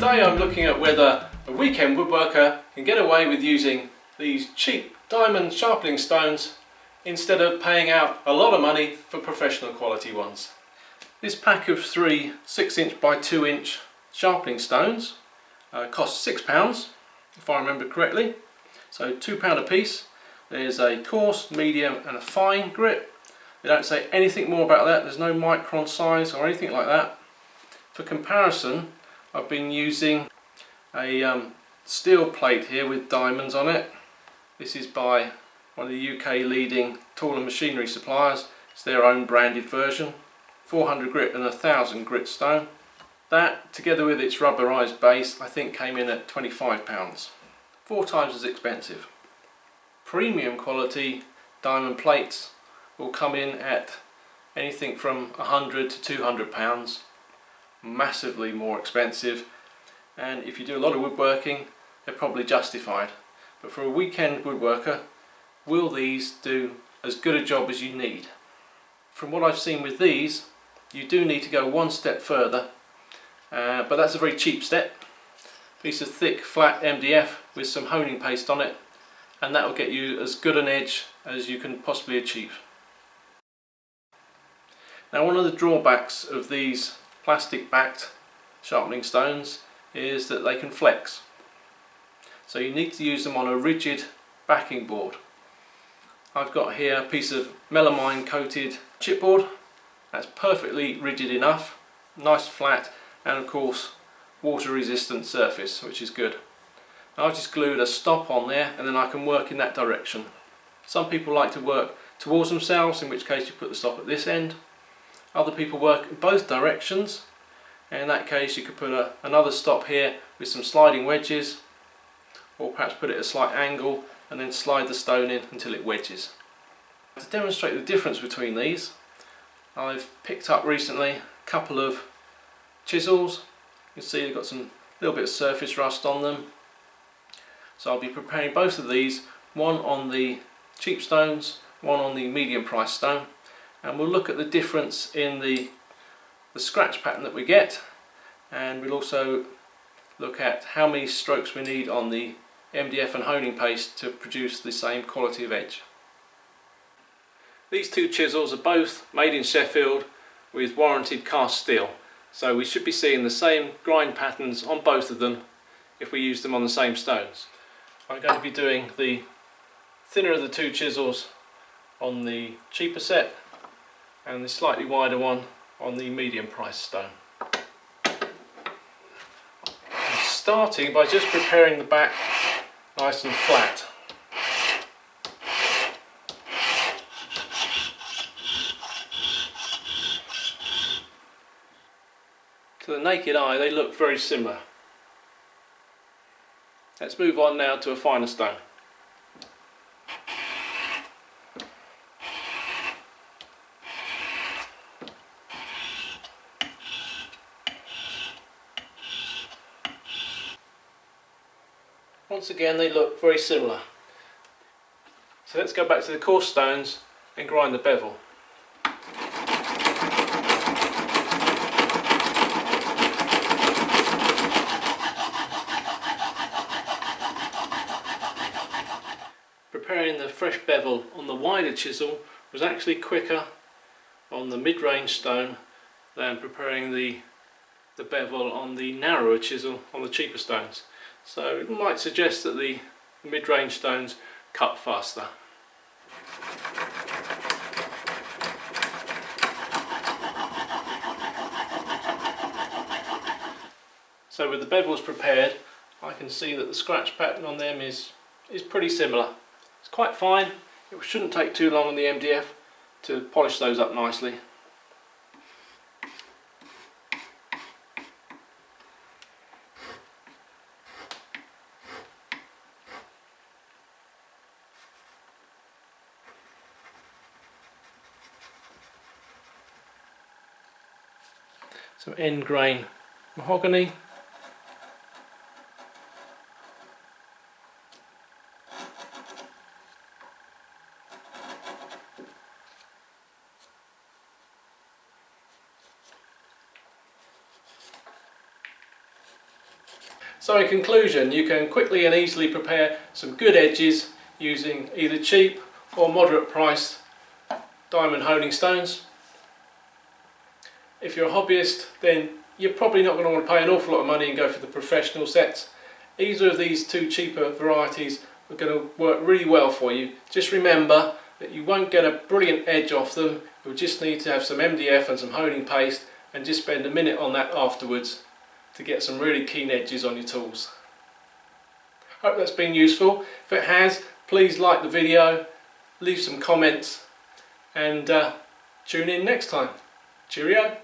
Today I'm looking at whether a weekend woodworker can get away with using these cheap diamond sharpening stones instead of paying out a lot of money for professional quality ones. This pack of 3 6" by 2" sharpening stones costs £6 if I remember correctly, so £2 a piece. There's a coarse, medium and a fine grit. They don't say anything more about that. There's no micron size or anything like that. For comparison, I've been using a steel plate here with diamonds on it. This is by one of the UK leading tool and machinery suppliers. It's their own branded version. 400 grit and 1000 grit stone. That, together with its rubberized base, I think came in at £25. 4 times as expensive. Premium quality diamond plates will come in at anything from £100 to £200. Massively more expensive, and if you do a lot of woodworking, they're probably justified. But for a weekend woodworker, will these do as good a job as you need? From what I've seen with these, you do need to go one step further, but that's a very cheap step. Piece of thick flat MDF with some honing paste on it, and that will get you as good an edge as you can possibly achieve. Now, one of the drawbacks of these plastic backed sharpening stones is that they can flex, so you need to use them on a rigid backing board. I've got here a piece of melamine coated chipboard that's perfectly rigid enough, nice flat, and of course water resistant surface, which is good. I've just glued a stop on there and then I can work in that direction. Some people like to work towards themselves, in which case you put the stop at this end. Other people work in both directions, and in that case you could put another stop here with some sliding wedges, or perhaps put it at a slight angle and then slide the stone in until it wedges. To demonstrate the difference between these, I've picked up recently a couple of chisels. You can see they've got some little bit of surface rust on them. So I'll be preparing both of these, one on the cheap stones, one on the medium price stone, and we'll look at the difference in the scratch pattern that we get, and we'll also look at how many strokes we need on the MDF and honing paste to produce the same quality of edge. These two chisels are both made in Sheffield with warranted cast steel, so we should be seeing the same grind patterns on both of them if we use them on the same stones. I'm going to be doing the thinner of the two chisels on the cheaper set and the slightly wider one on the medium price stone. I'm starting by just preparing the back nice and flat. To the naked eye they look very similar. Let's move on now to a finer stone. Once again they look very similar. So let's go back to the coarse stones and grind the bevel. Preparing the fresh bevel on the wider chisel was actually quicker on the mid-range stone than preparing the bevel on the narrower chisel on the cheaper stones. So it might suggest that the mid-range stones cut faster. So with the bevels prepared, I can see that the scratch pattern on them is pretty similar. It's quite fine. It shouldn't take too long on the MDF to polish those up nicely. Some end grain mahogany. So in conclusion, you can quickly and easily prepare some good edges using either cheap or moderate priced diamond honing stones. If you're a hobbyist, then you're probably not going to want to pay an awful lot of money and go for the professional sets. Either of these two cheaper varieties are going to work really well for you. Just remember that you won't get a brilliant edge off them. You'll just need to have some MDF and some honing paste and just spend a minute on that afterwards to get some really keen edges on your tools. Hope that's been useful. If it has, please like the video, leave some comments and tune in next time. Cheerio!